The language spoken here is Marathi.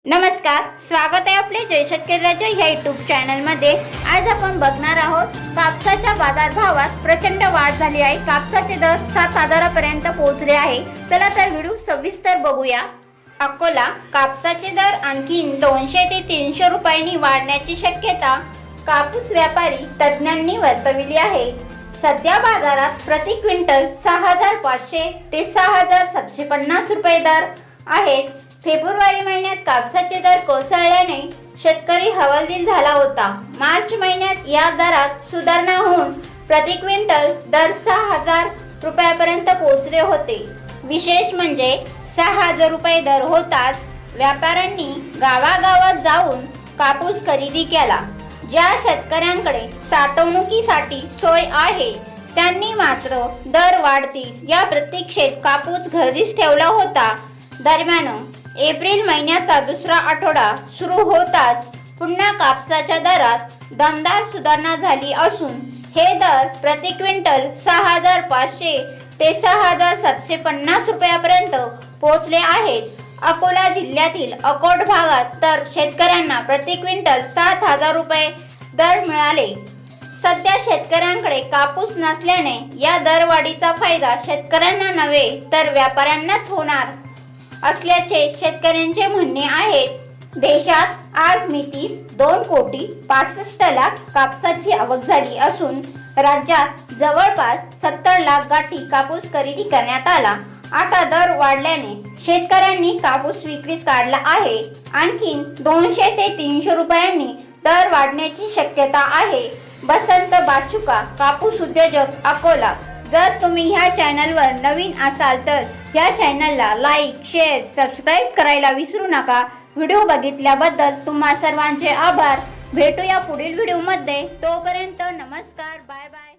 नमस्कार, स्वागत आहे आपले जय शेतकरी राजा ह्या यूट्यूब चॅनलमध्ये। आज आपण बघणार आहोत कापसाच्या बाजारभावात प्रचंड वाढ झाली आहे। कापसाचे दर 7,000 पर्यंत पोहोचले आहे। चला तर व्हिडिओ सविस्तर बघूया। अकोला कापसाचे दर आणखी 200 ते 300 रुपयांनी वाढण्याची शक्यता कापूस व्यापारी तज्ञांनी वर्तविली आहे। सध्या बाजारात प्रति क्विंटल 6,500 ते 6,750 रुपये दर आहेत। फेब्रुवारी महिन्यात कापसाचे दर कोसळल्याने शेतकरी हवालदिल झाला होता। मार्च महिन्यात या दरात सुधारणा होऊन प्रति क्विंटल दर 6,000 रुपयापर्यंत पोहोचले होते। विशेष म्हणजे 6,000 रुपये दर होताच व्यापाऱ्यांनी गावागावात जाऊन कापूस खरेदी केला। ज्या शेतकऱ्यांकडे साठवणुकीसाठी सोय आहे त्यांनी मात्र दर वाढतील या प्रतीक्षेत कापूस घरीच ठेवला होता। दरम्यान एप्रिल महिन्याचा दुसरा आठवडा सुरू होताच पुन्हा कापसाच्या दरात दमदार सुधारणा झाली असून हे दर प्रति क्विंटल 6,500 ते 6,750 रुपयापर्यंत पोहोचले आहेत। अकोला जिल्ह्यातील अकोट भागात तर शेतकऱ्यांना प्रति क्विंटल 7,000 रुपये दर मिळाले। सध्या शेतकऱ्यांकडे कापूस नसल्याने या दरवाढीचा फायदा शेतकऱ्यांना नव्हे तर व्यापाऱ्यांनाच होणार असल्याचे शेतकऱ्यांचे म्हणणे आहे। देशात आज मितीस 2,65,00,000 कापसाची आवक झाली असून राज्यात जवळपास 70 लाख गाठी कापूस खरेदी करण्यात आला। आता दर वाढल्याने शेतकऱ्यांनी कापूस विक्रीस काढला आहे। आणखी 200 ते 300 रुपयांनी दर वाढण्याची शक्यता आहे। बसंत बाचुका, कापूस उद्योजक, अकोला। जर तुम्ही ह्या चॅनलवर नवीन असाल तर ह्या चॅनलला लाईक, शेअर, सबस्क्राईब करायला विसरू नका। व्हिडिओ बघितल्याबद्दल तुम्हा सर्वांचे आभार। भेटूया पुढील व्हिडिओमध्ये। तोपर्यंत नमस्कार, बाय बाय।